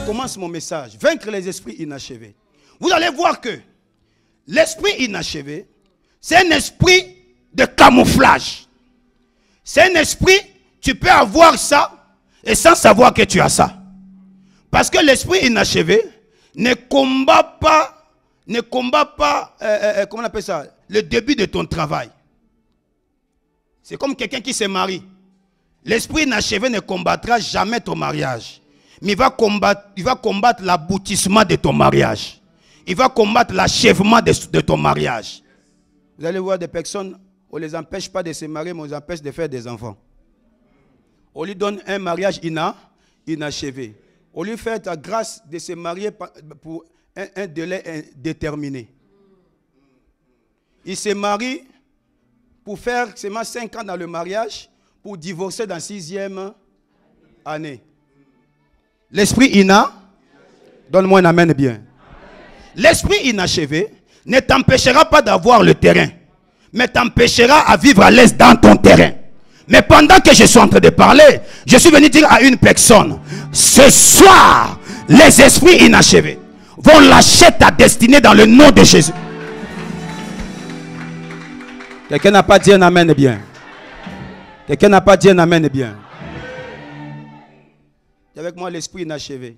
commence mon message. Vaincre les esprits inachevés. Vous allez voir que l'esprit inachevé, c'est un esprit de camouflage. C'est un esprit, tu peux avoir ça et sans savoir que tu as ça. Parce que l'esprit inachevé ne combat pas, comment on appelle ça, le début de ton travail. C'est comme quelqu'un qui se marie. L'esprit inachevé ne combattra jamais ton mariage. Mais il va combattre l'aboutissement de ton mariage. Il va combattre l'achèvement de ton mariage. Vous allez voir des personnes, on ne les empêche pas de se marier, mais on les empêche de faire des enfants. On lui donne un mariage inachevé. On lui fait la grâce de se marier pour un délai indéterminé. Il se marie pour faire seulement 5 ans dans le mariage, pour divorcer dans la 6e année. L'esprit donne-moi un amen bien. L'esprit inachevé ne t'empêchera pas d'avoir le terrain, mais t'empêchera à vivre à l'aise dans ton terrain. Mais pendant que je suis en train de parler, je suis venu dire à une personne, ce soir, les esprits inachevés vont lâcher ta destinée dans le nom de Jésus. Quelqu'un n'a pas dit un amen bien. Quelqu'un n'a pas dit un amen bien. Avec moi l'esprit inachevé.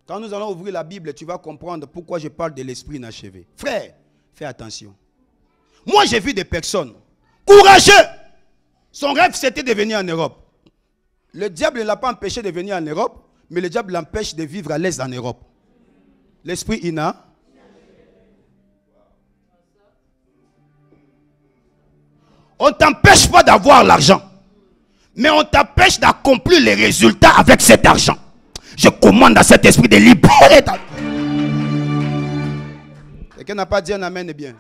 Quand nous allons ouvrir la Bible, tu vas comprendre pourquoi je parle de l'esprit inachevé. Frère, fais attention. Moi, j'ai vu des personnes courageux. Son rêve, c'était de venir en Europe. Le diable ne l'a pas empêché de venir en Europe, mais le diable l'empêche de vivre à l'aise en Europe. L'esprit inachevé. On ne t'empêche pas d'avoir l'argent, mais on t'empêche d'accomplir les résultats avec cet argent. Je commande à cet esprit de libérer ta... Quelqu'un n'a pas dit un amen bien.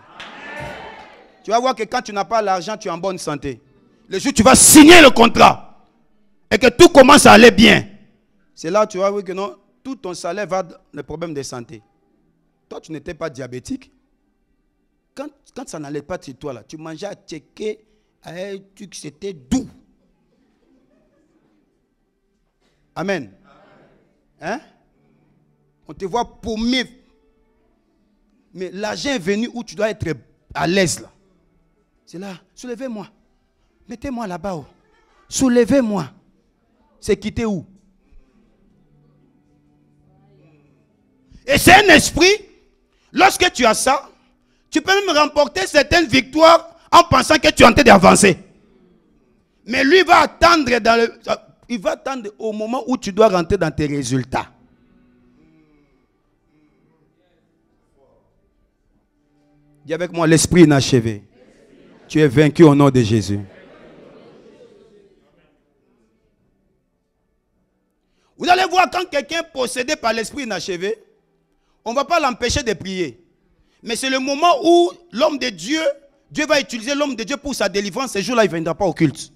Tu vas voir que quand tu n'as pas l'argent, tu es en bonne santé. Le jour où tu vas signer le contrat et que tout commence à aller bien, c'est là où tu vas voir que non, tout ton salaire va dans le problème de santé. Toi, tu n'étais pas diabétique. Quand ça n'allait pas sur toi, là, tu mangeais à checker un truc, c'était doux. Amen. Hein? On te voit paumé. Mais l'argent est venu où tu dois être à l'aise là. C'est là. Soulevez-moi. Mettez-moi là-bas. Oh. Soulevez-moi. C'est quitter où? Et c'est un esprit. Lorsque tu as ça, tu peux même remporter certaines victoires en pensant que tu es en train d'avancer. Mais lui va attendre il va attendre au moment où tu dois rentrer dans tes résultats. Dis avec moi, l'esprit inachevé. Tu es vaincu au nom de Jésus. Vous allez voir quand quelqu'un est possédé par l'esprit inachevé, on ne va pas l'empêcher de prier. Mais c'est le moment où l'homme de Dieu, Dieu va utiliser l'homme de Dieu pour sa délivrance. Ce jour-là, il ne viendra pas au culte.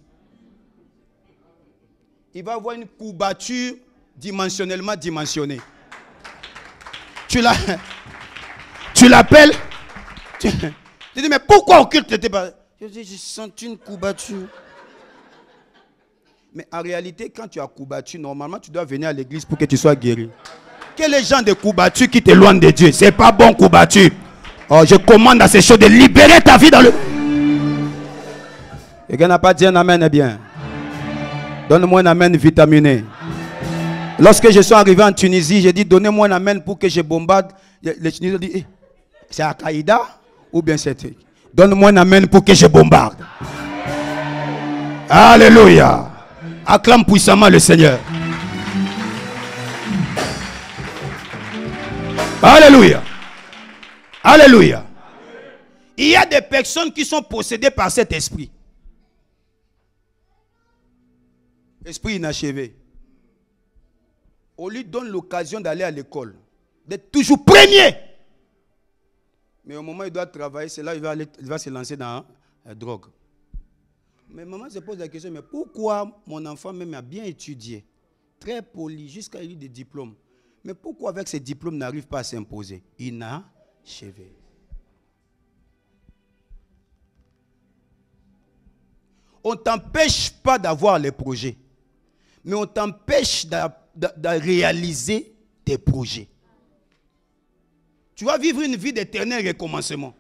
Il va avoir une courbature dimensionnellement dimensionnée. Tu l'appelles. Tu dis, mais pourquoi au culte n'était pas... Je dis, j'ai senti une courbature. Mais en réalité, quand tu as courbature, normalement, tu dois venir à l'église pour que tu sois guéri. Quel est le genre de courbature qui t'éloigne de Dieu? C'est pas bon courbature. Oh, je commande à ces choses de libérer ta vie dans le... Quelqu'un n'a pas dit un amen bien. Donne-moi un amen vitaminé. Lorsque je suis arrivé en Tunisie, j'ai dit, donnez-moi un amen pour que je bombarde. Les Tunisiens ont dit, c'est Al-Qaïda ou bien c'est... Donne-moi un amen pour que je bombarde. Alléluia. Acclame puissamment le Seigneur. Alléluia. Alléluia. Il y a des personnes qui sont possédées par cet esprit. Esprit inachevé. On lui donne l'occasion d'aller à l'école, d'être toujours premier. Mais au moment où il doit travailler, c'est là qu'il va se lancer dans la drogue. Mais maman se pose la question, mais pourquoi mon enfant même a bien étudié, très poli, jusqu'à eu des diplômes, mais pourquoi avec ces diplômes n'arrive pas à s'imposer? Inachevé. On ne t'empêche pas d'avoir les projets. mais on t'empêche de réaliser tes projets. Tu vas vivre une vie d'éternel recommencement.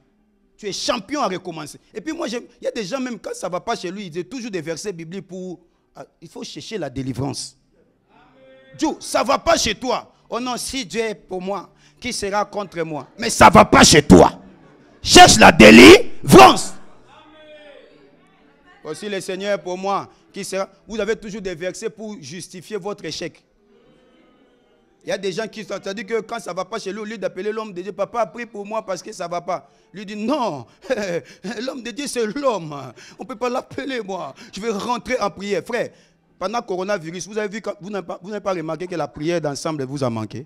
Tu es champion à recommencer. Et puis moi, il y a des gens, même quand ça ne va pas chez lui, ils disent toujours des versets bibliques pour... il faut chercher la délivrance. Dieu, ça ne va pas chez toi. Oh non, si Dieu est pour moi, qui sera contre moi? Mais ça ne va pas chez toi. Cherche la délivrance. Aussi le Seigneur est pour moi, qui sera... Vous avez toujours des versets pour justifier votre échec. Il y a des gens qui sont... C'est-à-dire que quand ça ne va pas chez lui, au lieu d'appeler l'homme de Dieu, papa, prie pour moi parce que ça ne va pas. Lui dit non, l'homme de Dieu c'est l'homme. On ne peut pas l'appeler moi. Je vais rentrer en prière. Frère, pendant le coronavirus, vous avez vu, vous n'avez pas remarqué que la prière d'ensemble vous a manqué?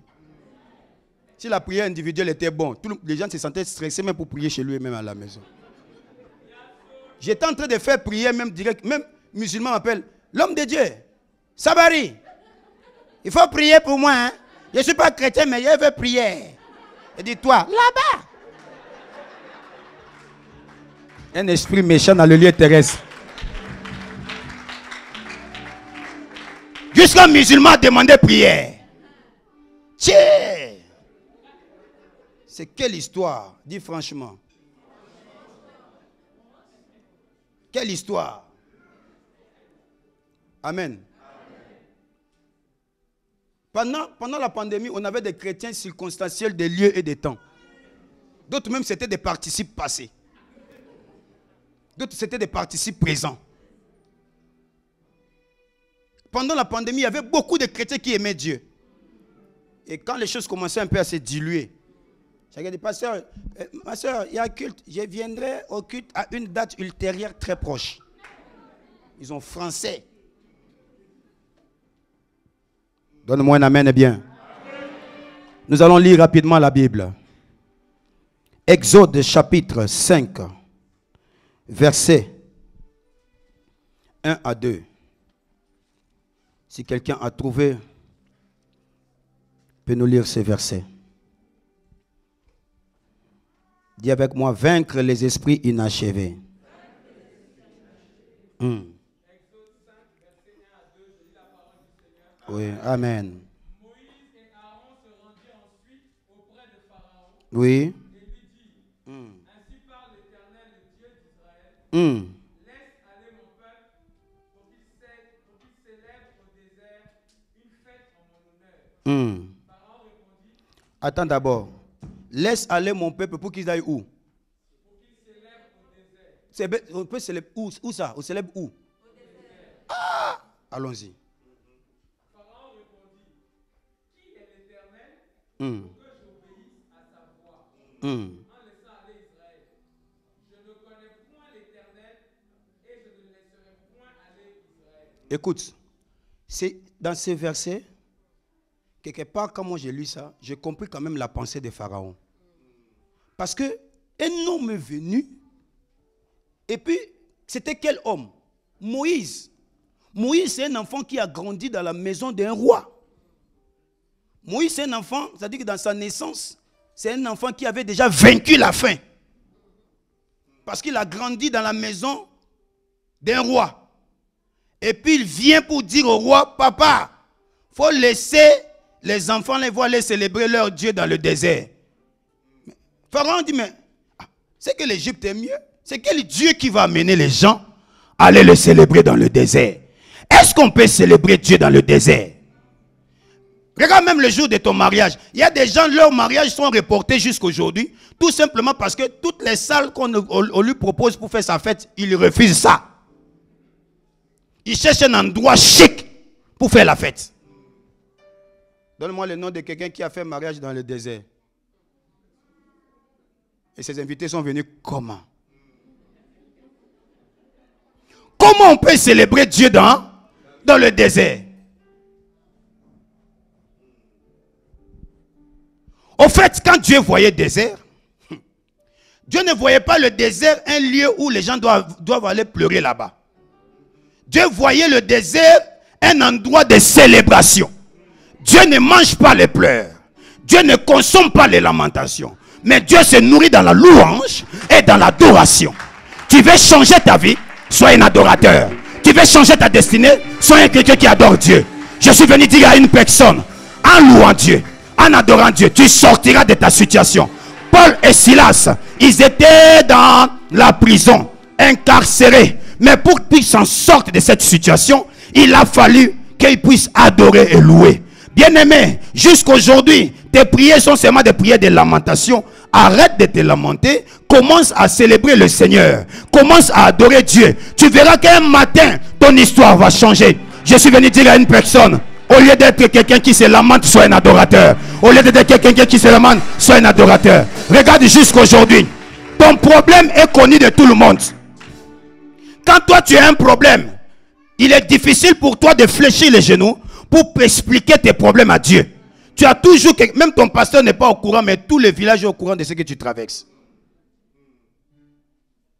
Si la prière individuelle était bonne, les gens se sentaient stressés même pour prier chez lui et même à la maison. J'étais en train de faire prière même direct. Même musulman m'appelle l'homme de Dieu. Sabari, il faut prier pour moi. Hein? Je ne suis pas chrétien, mais je veux prier. Et dis-toi, là-bas. Un esprit méchant dans le lieu terrestre. Jusqu'un musulman a demandé prière. Tiens. C'est quelle histoire? Dis franchement. Quelle histoire? Amen. Pendant la pandémie, on avait des chrétiens circonstanciels des lieux et des temps. D'autres même, c'était des participes passés. D'autres, c'était des participes présents. Pendant la pandémie, il y avait beaucoup de chrétiens qui aimaient Dieu. Et quand les choses commençaient un peu à se diluer, j'ai dit, pasteur, ma soeur, il y a un culte. Je viendrai au culte à une date ultérieure très proche. Ils ont français. Donne-moi un amen, bien. Nous allons lire rapidement la Bible. Exode chapitre 5, versets 1 à 2. Si quelqu'un a trouvé, peut nous lire ces versets. Dis avec moi, vaincre les esprits inachevés. Oui, amen. Moïse et Aaron se rendirent ensuite auprès de Pharaon. Oui. Et lui dit, ainsi parle l'Éternel, le Dieu d'Israël. Laisse aller mon peuple pour qu'il célèbre au désert une fête en mon honneur. Pharaon répondit, Attends d'abord. Laisse aller mon peuple pour qu'ils aillent où? pour qu'il célèbre au désert. On peut célébrer où ça? On célèbre où? Au désert. Ah! Allons-y. Pharaon répondit, qui est l'Éternel pour que j'obéisse à sa voix en laissant aller Israël? Je ne connais point l'Éternel et je ne laisserai point aller Israël. Écoute, c'est dans ce verset, quelque part, quand moi j'ai lu ça, j'ai compris quand même la pensée de Pharaon. Parce que un homme est venu, et puis, c'était quel homme? Moïse. Moïse, c'est un enfant qui a grandi dans la maison d'un roi. Moïse, c'est un enfant, c'est-à-dire que dans sa naissance, c'est un enfant qui avait déjà vaincu la faim. Parce qu'il a grandi dans la maison d'un roi. Et puis, il vient pour dire au roi, papa, il faut laisser les enfants les voir aller célébrer leur Dieu dans le désert. Pharaon dit, mais c'est que l'Égypte est mieux. C'est quel Dieu qui va amener les gens à aller le célébrer dans le désert? Est-ce qu'on peut célébrer Dieu dans le désert? Regarde même le jour de ton mariage. Il y a des gens, leurs mariages sont reportés jusqu'à aujourd'hui, tout simplement parce que toutes les salles qu'on lui propose pour faire sa fête, il refuse ça. Il cherche un endroit chic pour faire la fête. Donne-moi le nom de quelqu'un qui a fait un mariage dans le désert. Et ses invités sont venus comment? Comment on peut célébrer Dieu dans le désert? Au fait, quand Dieu voyait le désert, Dieu ne voyait pas le désert un lieu où les gens doivent aller pleurer là-bas. Dieu voyait le désert un endroit de célébration. Dieu ne mange pas les pleurs. Dieu ne consomme pas les lamentations. Mais Dieu se nourrit dans la louange et dans l'adoration. Tu veux changer ta vie? Sois un adorateur. Tu Tu veux changer ta destinée? Sois quelqu'un qui adore Dieu. Je suis venu dire à une personne, en louant Dieu, en adorant Dieu, tu sortiras de ta situation. Paul et Silas, ils étaient dans la prison, incarcérés. Mais pour qu'ils s'en sortent de cette situation, il a fallu qu'ils puissent adorer et louer. Bien-aimé, jusqu'aujourd'hui, tes prières sont seulement des prières de lamentation. Arrête de te lamenter. Commence à célébrer le Seigneur. Commence à adorer Dieu. Tu verras qu'un matin, ton histoire va changer. Je suis venu dire à une personne, au lieu d'être quelqu'un qui se lamente, sois un adorateur. Au lieu d'être quelqu'un qui se lamente, sois un adorateur. Regarde jusqu'aujourd'hui. Ton problème est connu de tout le monde. Quand toi tu as un problème, il est difficile pour toi de fléchir les genoux pour expliquer tes problèmes à Dieu. Tu as toujours, même ton pasteur n'est pas au courant, mais tous les villages sont au courant de ce que tu traverses.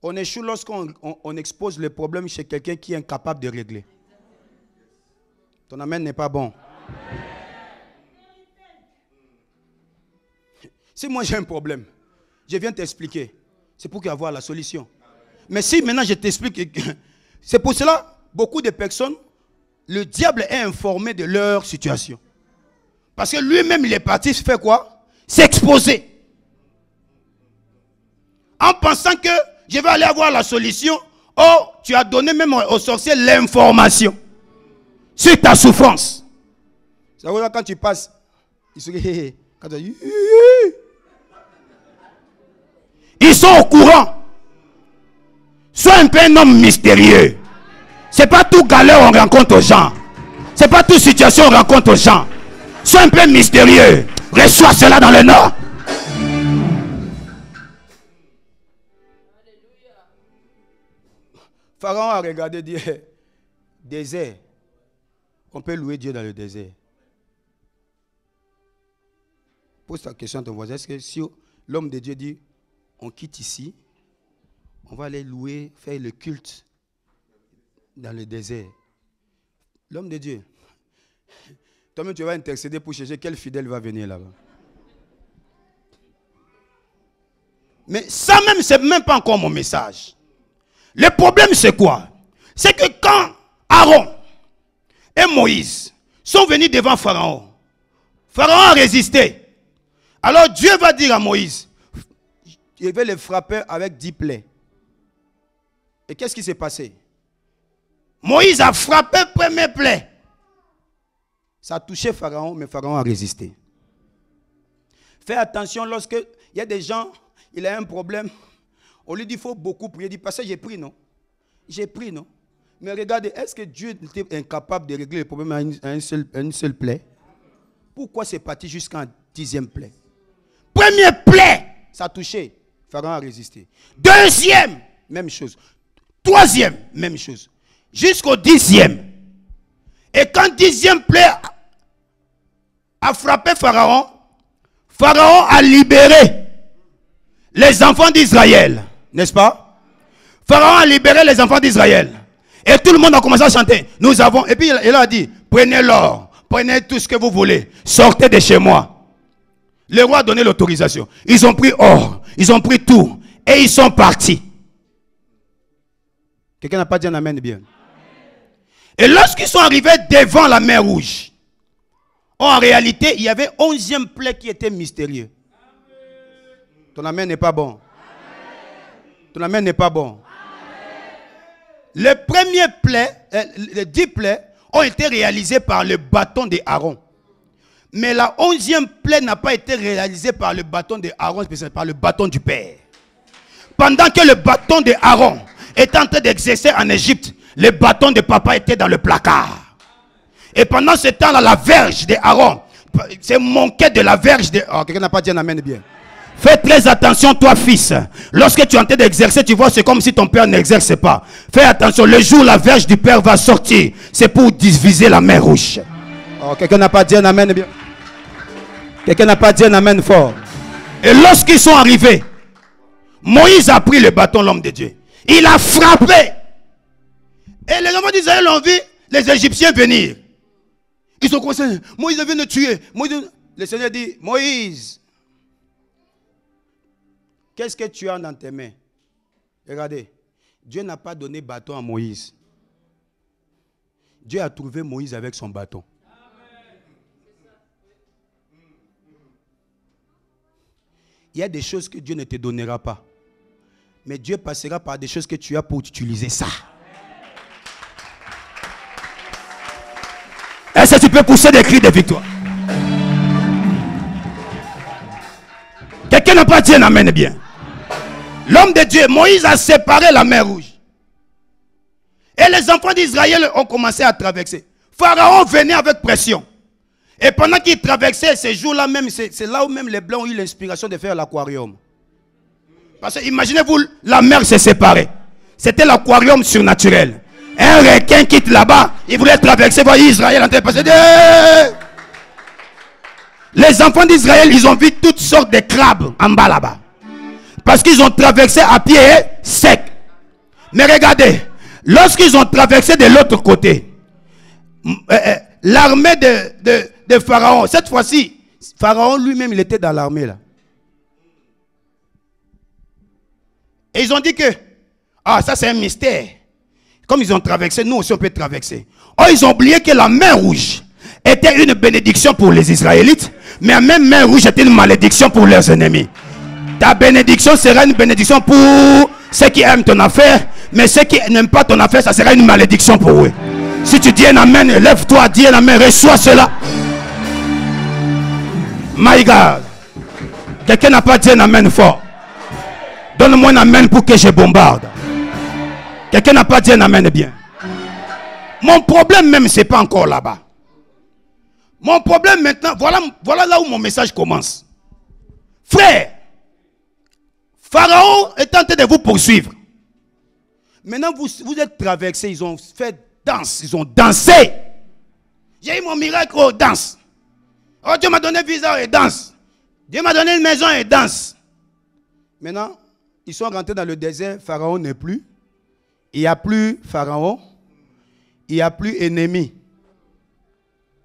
On échoue lorsqu'on expose le problème chez quelqu'un qui est incapable de régler. Ton amen n'est pas bon. Si moi j'ai un problème, je viens t'expliquer. C'est pour avoir la solution. Mais si maintenant je t'explique, c'est pour cela, beaucoup de personnes, le diable est informé de leur situation. Parce que lui-même, il est parti faire quoi? S'exposer. En pensant que je vais aller avoir la solution. Oh, tu as donné même au sorcier l'information sur ta souffrance. C'est vrai, quand tu passes, ils sont au courant. Sois un peu un homme mystérieux. C'est pas tout galère on rencontre aux gens. C'est pas toute situation on rencontre aux gens. Sois un peu mystérieux. Reçois cela dans le nord. Pharaon a regardé Dieu. Désert. On peut louer Dieu dans le désert. Pose ta question à ton voisin. Est-ce que si l'homme de Dieu dit, on quitte ici, on va aller louer, faire le culte dans le désert. L'homme de Dieu, toi-même tu vas intercéder pour chercher quel fidèle va venir là-bas. Mais ça même, c'est même pas encore mon message. Le problème c'est quoi? C'est que quand Aaron et Moïse sont venus devant Pharaon, Pharaon a résisté. Alors Dieu va dire à Moïse, je vais les frapper avec 10 plaies. Et qu'est-ce qui s'est passé? Moïse a frappé première plaie. Ça a touché Pharaon, mais Pharaon a résisté. Fais attention lorsque il y a des gens, il a un problème. On lui dit qu'il faut beaucoup prier. Il dit, parce que j'ai pris, non? J'ai pris, non? Mais regardez, est-ce que Dieu était incapable de régler le problème à une seule plaie? Pourquoi c'est parti jusqu'à 10e plaie? Première plaie, ça a touché. Pharaon a résisté. Deuxième, même chose. Troisième, même chose. Jusqu'au 10e. Et quand 10e plaie a frappé Pharaon, Pharaon a libéré les enfants d'Israël. N'est-ce pas? Pharaon a libéré les enfants d'Israël. Et tout le monde a commencé à chanter. Nous avons... Et puis il a dit, prenez l'or, prenez tout ce que vous voulez. Sortez de chez moi. Le roi a donné l'autorisation. Ils ont pris or, ils ont pris tout. Et ils sont partis. Quelqu'un n'a pas dit un amen bien. Et lorsqu'ils sont arrivés devant la mer Rouge, en réalité, il y avait 11e plaie qui était mystérieux. Ton amen n'est pas bon. Ton amen n'est pas bon. Les premières plaies, les 10 plaies, ont été réalisées par le bâton d'Aaron. Mais la 11e plaie n'a pas été réalisée par le bâton d'Aaron, mais par le bâton du Père. Pendant que le bâton d'Aaron était en train d'exercer en Égypte, le bâton de papa était dans le placard. Et pendant ce temps-là, la verge d'Aaron, c'est manqué de la verge de... Oh, quelqu'un n'a pas dit un amen bien. Fais très attention, toi, fils. Lorsque tu es en train d'exercer, tu vois, c'est comme si ton père n'exerce pas. Fais attention, le jour où la verge du père va sortir, c'est pour diviser la mer Rouge. Oh, quelqu'un n'a pas dit un amen bien. Quelqu'un n'a pas dit un amen fort. Et lorsqu'ils sont arrivés, Moïse a pris le bâton, l'homme de Dieu. Il a frappé. Et les enfants d'Israël ont vu les Égyptiens venir. Ils ont commencé, Moïse vient de tuer. Le Seigneur dit, Moïse, qu'est-ce que tu as dans tes mains? Regardez, Dieu n'a pas donné bâton à Moïse. Dieu a trouvé Moïse avec son bâton. Il y a des choses que Dieu ne te donnera pas. Mais Dieu passera par des choses que tu as pour utiliser ça. Est-ce que tu peux pousser des cris de victoire? Quelqu'un n'a pas dit un amen bien. L'homme de Dieu, Moïse, a séparé la mer Rouge. Et les enfants d'Israël ont commencé à traverser. Pharaon venait avec pression. Et pendant qu'il traversait ces jours-là même, c'est là où même les Blancs ont eu l'inspiration de faire l'aquarium. Parce que imaginez-vous, la mer s'est séparée. C'était l'aquarium surnaturel. Un requin quitte là-bas, il voulait traverser, voir Israël en train de passer. Les enfants d'Israël, ils ont vu toutes sortes de crabes en bas là-bas. Parce qu'ils ont traversé à pied sec. Mais regardez, lorsqu'ils ont traversé de l'autre côté, l'armée de Pharaon, cette fois-ci, Pharaon lui-même, il était dans l'armée là. Et ils ont dit que, ah, ça c'est un mystère. Comme ils ont traversé, nous aussi on peut traverser. Oh, ils ont oublié que la mer Rouge était une bénédiction pour les Israélites, mais la même mer Rouge était une malédiction pour leurs ennemis. Ta bénédiction sera une bénédiction pour ceux qui aiment ton affaire, mais ceux qui n'aiment pas ton affaire, ça sera une malédiction pour eux. Si tu dis un amen, lève-toi, dis un amen, reçois cela. My God. Quelqu'un n'a pas dit un amen fort. Donne-moi un amen pour que je bombarde. Quelqu'un n'a pas dit un amen bien. Mon problème même, ce n'est pas encore là-bas. Mon problème maintenant, voilà là où mon message commence. Frère, Pharaon est tenté de vous poursuivre. Maintenant, vous êtes traversés, ils ont fait danse, ils ont dansé. J'ai eu mon miracle, oh, danse. Oh, Dieu m'a donné visa et danse. Dieu m'a donné une maison et danse. Maintenant, ils sont rentrés dans le désert, Pharaon n'est plus. Il n'y a plus Pharaon. Il n'y a plus ennemi.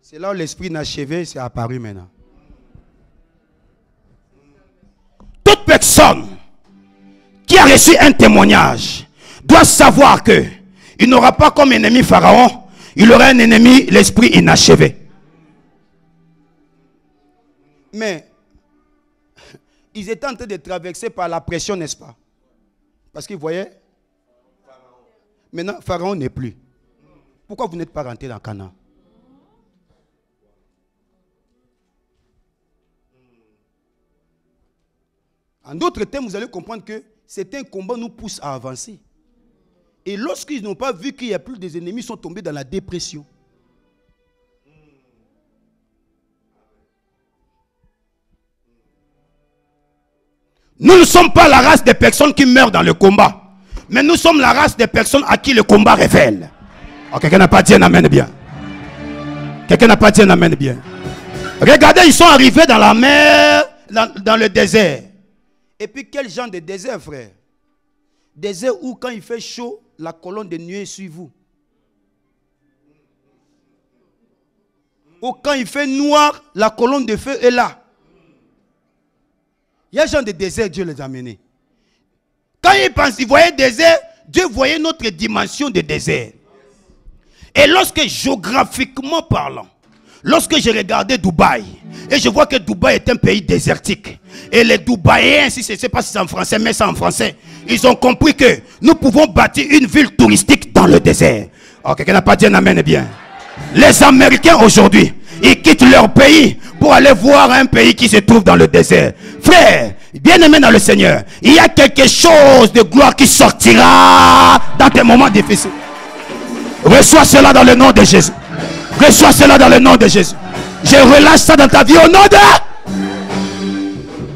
C'est là où l'esprit inachevé s'est apparu maintenant. Toute personne qui a reçu un témoignage doit savoir que il n'aura pas comme ennemi Pharaon, il aura un ennemi, l'esprit inachevé. Mais ils étaient en train de traverser par la pression, n'est-ce pas? Parce qu'ils voyaient. Maintenant, Pharaon n'est plus. Pourquoi vous n'êtes pas rentré dans Canaan? En d'autres termes, vous allez comprendre que c'est un combat qui nous pousse à avancer. Et lorsqu'ils n'ont pas vu qu'il n'y a plus des ennemis, ils sont tombés dans la dépression. Nous ne sommes pas la race des personnes qui meurent dans le combat. Mais nous sommes la race des personnes à qui le combat révèle. Oh, quelqu'un n'a pas dit un amen bien. Quelqu'un n'a pas dit un amen bien. Regardez, ils sont arrivés dans la mer, dans le désert. Et puis quel genre de désert, frère? Désert où quand il fait chaud, la colonne de nuée suit vous. Ou quand il fait noir, la colonne de feu est là. Il y a un genre de désert, Dieu les a menés. Quand ils voyaient le désert, Dieu voyait notre dimension de désert. Et lorsque, géographiquement parlant, lorsque j'ai regardé Dubaï, et je vois que Dubaï est un pays désertique, et les Dubaïens, si je ne sais pas si c'est en français, mais c'est en français, ils ont compris que nous pouvons bâtir une ville touristique dans le désert. Oh, quelqu'un n'a pas dit un amen bien. Les Américains aujourd'hui, ils quittent leur pays pour aller voir un pays qui se trouve dans le désert. Frère, bien-aimé dans le Seigneur, il y a quelque chose de gloire qui sortira dans tes moments difficiles. Reçois cela dans le nom de Jésus. Reçois cela dans le nom de Jésus. Je relâche ça dans ta vie au nom de...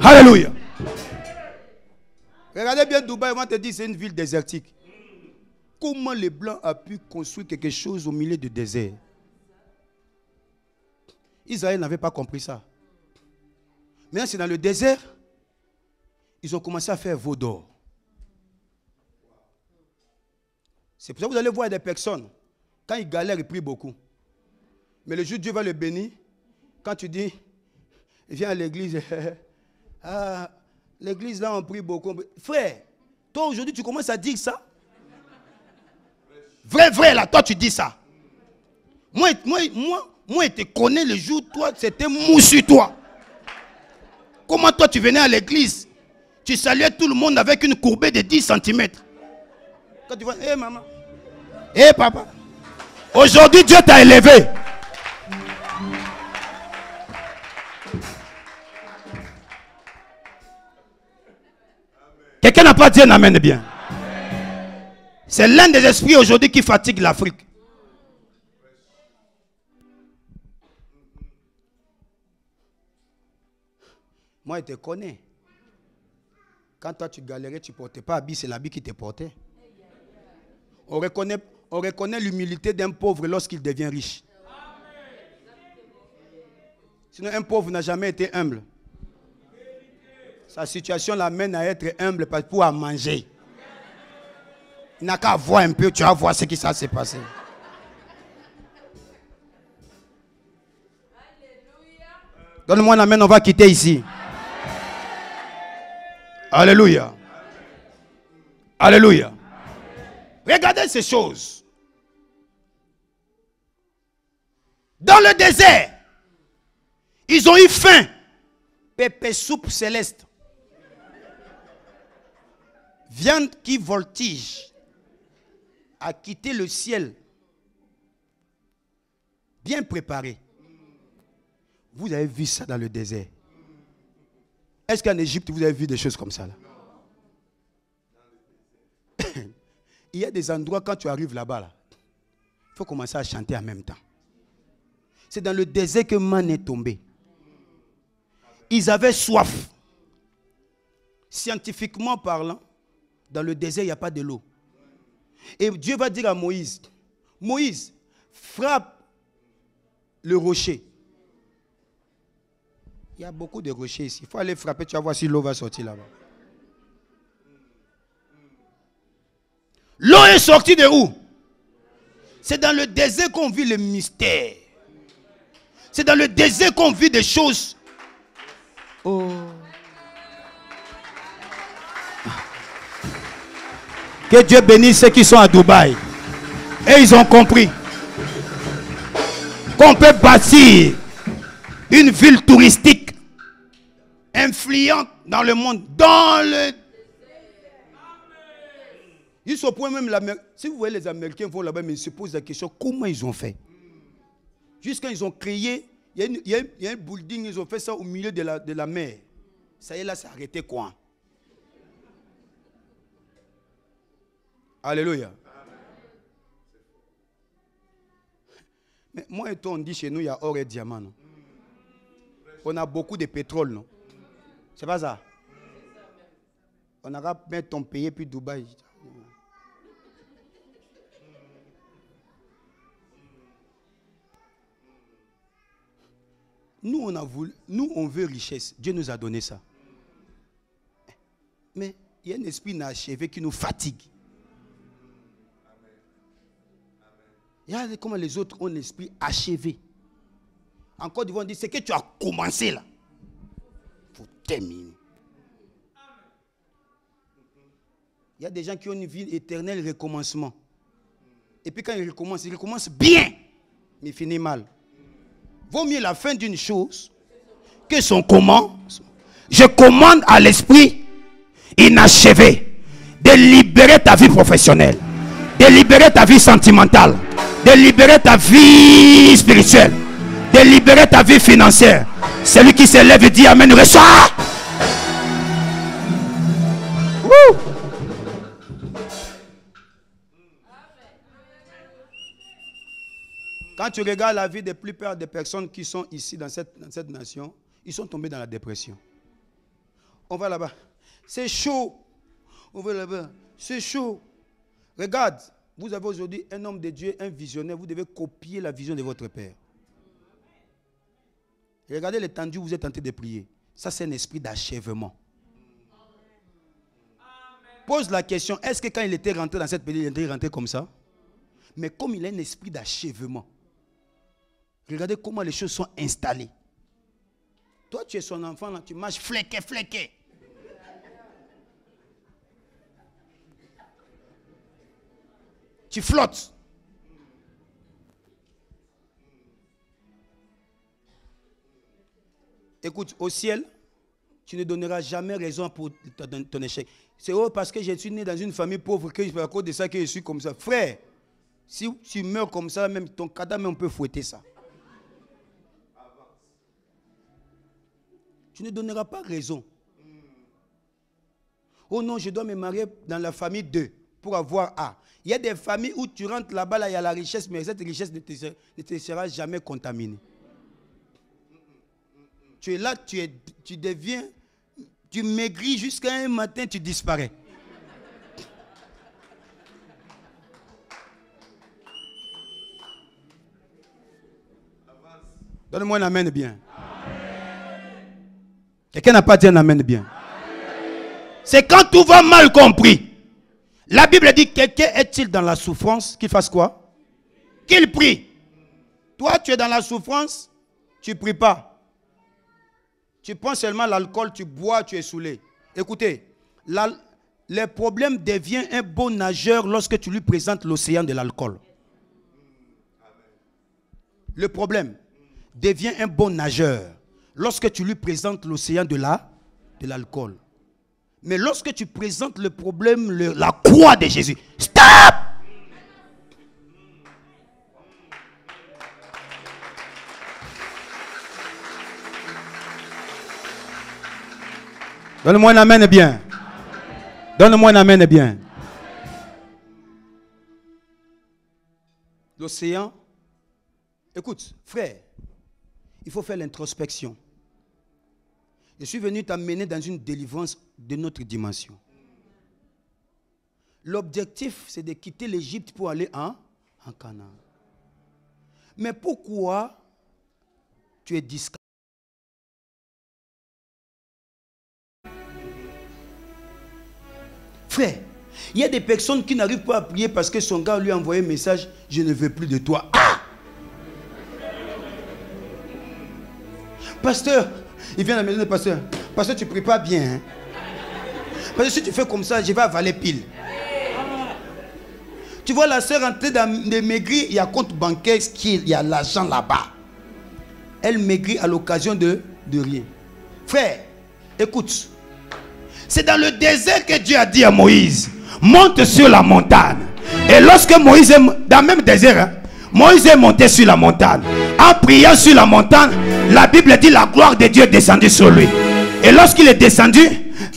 Alléluia. Regardez bien Dubaï, on te dit c'est une ville désertique. Comment les Blancs ont pu construire quelque chose au milieu du désert? Israël n'avait pas compris ça. Maintenant, c'est dans le désert. Ils ont commencé à faire veau d'or. C'est pour ça que vous allez voir des personnes, quand ils galèrent, ils prient beaucoup. Mais le jour où Dieu va le bénir, quand tu dis, viens à l'église, ah, l'église là on prie beaucoup. Frère, toi aujourd'hui tu commences à dire ça. Vrai, là, toi tu dis ça. Moi, je te connais le jour, toi, c'était mou sur toi. Comment toi, tu venais à l'église? Tu saluais tout le monde avec une courbée de 10 cm. Quand tu vois, hé maman, hé papa. Aujourd'hui, Dieu t'a élevé. Quelqu'un n'a pas dit un amen bien. C'est l'un des esprits aujourd'hui qui fatigue l'Afrique. Moi, je te connais. Quand toi, tu galérais, tu ne portais pas habit, c'est l'habit qui te portait. On reconnaît l'humilité d'un pauvre lorsqu'il devient riche. Sinon, un pauvre n'a jamais été humble. Sa situation l'amène à être humble pour pouvoir manger. Il n'a qu'à voir un peu, tu vas voir ce qui s'est passé. Donne-moi un amen, on va quitter ici. Alléluia. Alléluia. Regardez ces choses. Dans le désert, ils ont eu faim. Pépé soupe céleste. Viande qui voltige a quitté le ciel. Bien préparé. Vous avez vu ça dans le désert. Est-ce qu'en Égypte, vous avez vu des choses comme ça là? Il y a des endroits, quand tu arrives là-bas, là, il faut commencer à chanter en même temps. C'est dans le désert que man est tombé. Ils avaient soif. Scientifiquement parlant, dans le désert, il n'y a pas de l'eau. Et Dieu va dire à Moïse, Moïse, frappe le rocher. Il y a beaucoup de rochers ici. Il faut aller frapper, tu vas voir si l'eau va sortir là-bas. L'eau est sortie de où? C'est dans le désert qu'on vit le mystère. C'est dans le désert qu'on vit des choses. Oh. Que Dieu bénisse ceux qui sont à Dubaï. Et ils ont compris qu'on peut bâtir une ville touristique influente dans le monde. Dans le... Ils se posent même si vous voyez les Américains vont là-bas, mais ils se posent la question, comment ils ont fait? Jusqu'à ils ont créé, il y a un building, ils ont fait ça au milieu de la mer. Ça y est, là, c'est arrêté quoi? Alléluia. Mais moi et toi, on dit chez nous, il y a or et diamant. Non? On a beaucoup de pétrole, non? C'est pas ça? On aura bien ton pays puis Dubaï. Nous, on veut richesse. Dieu nous a donné ça. Mais il y a un esprit inachevé qui nous fatigue. Regardez comment les autres ont l'esprit achevé. En Côte d'Ivoire, on dit, c'est que tu as commencé là. Il faut terminer. Il y a des gens qui ont une vie éternelle, recommencement. Et puis quand ils recommencent bien, mais ils finissent mal. Vaut mieux la fin d'une chose que son commencement. Je commande à l'esprit inachevé de libérer ta vie professionnelle, de libérer ta vie sentimentale, de libérer ta vie spirituelle, de libérer ta vie financière. Celui qui se lève et dit amen, reçoit. Quand tu regardes la vie des plupart des personnes qui sont ici dans cette nation, ils sont tombés dans la dépression. On va là-bas. C'est chaud. On va là-bas. C'est chaud. Regarde, vous avez aujourd'hui un homme de Dieu, un visionnaire. Vous devez copier la vision de votre Père. Regardez l'étendue où vous êtes en train de prier. Ça, c'est un esprit d'achèvement. Pose la question, est-ce que quand il était rentré dans cette pays, il était rentré comme ça? Mais comme il a un esprit d'achèvement, regardez comment les choses sont installées. Toi, tu es son enfant, là, tu marches fléqué. Tu flottes. Écoute, au ciel, tu ne donneras jamais raison pour ton échec. C'est parce que je suis né dans une famille pauvre que à cause de ça que je suis comme ça. Frère, si tu meurs comme ça, même ton cadavre, on peut fouetter ça. Tu ne donneras pas raison. Oh non, je dois me marier dans la famille 2 pour avoir A. Il y a des familles où tu rentres là-bas, là, il y a la richesse, mais cette richesse ne te sera jamais contaminée. Tu es là, tu deviens, tu maigris jusqu'à un matin, tu disparais. Donne-moi un amen bien. Quelqu'un n'a pas dit un amen bien. C'est quand tout va mal compris. La Bible dit, quelqu'un est-il dans la souffrance, qu'il fasse quoi? Qu'il prie. Toi, tu es dans la souffrance, tu ne pries pas. Tu prends seulement l'alcool, tu bois, tu es saoulé. Écoutez, le problème devient un bon nageur lorsque tu lui présentes l'océan de l'alcool. Le problème devient un bon nageur lorsque tu lui présentes l'océan de l'alcool. Mais lorsque tu présentes le problème, la croix de Jésus, stop! Donne-moi un amen bien. Donne-moi un amen bien. L'océan, écoute, frère, il faut faire l'introspection. Je suis venu t'amener dans une délivrance de notre dimension. L'objectif, c'est de quitter l'Égypte pour aller en Canaan. Mais pourquoi tu es discret? Frère, il y a des personnes qui n'arrivent pas à prier parce que son gars lui a envoyé un message, je ne veux plus de toi. Ah! Pasteur, il vient à la maison de pasteur. Pasteur, tu ne pries pas bien. Hein? Parce que si tu fais comme ça, je vais avaler pile. Tu vois la soeur en train de maigrir, il y a compte bancaire, il y a l'argent là-bas. Elle maigrit à l'occasion de rien. Frère, écoute. C'est dans le désert que Dieu a dit à Moïse, monte sur la montagne. Et lorsque Moïse est dans le même désert, hein, Moïse est monté sur la montagne. En priant sur la montagne, la Bible dit la gloire de Dieu est descendue sur lui. Et lorsqu'il est descendu,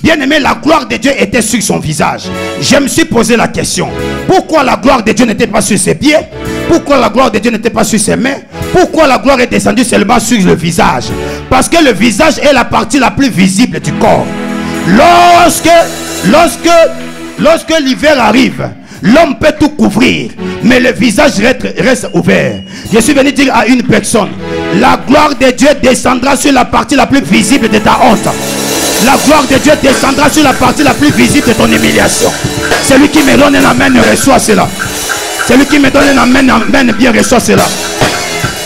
bien aimé, la gloire de Dieu était sur son visage. Je me suis posé la question, pourquoi la gloire de Dieu n'était pas sur ses pieds? Pourquoi la gloire de Dieu n'était pas sur ses mains? Pourquoi la gloire est descendue seulement sur le visage? Parce que le visage est la partie la plus visible du corps. Lorsque l'hiver arrive, l'homme peut tout couvrir, mais le visage reste ouvert. Je suis venu dire à une personne, la gloire de Dieu descendra sur la partie la plus visible de ta honte. La gloire de Dieu descendra sur la partie la plus visible de ton humiliation. Celui qui me donne un amen reçoit cela. Celui qui me donne un amen bien reçoit cela.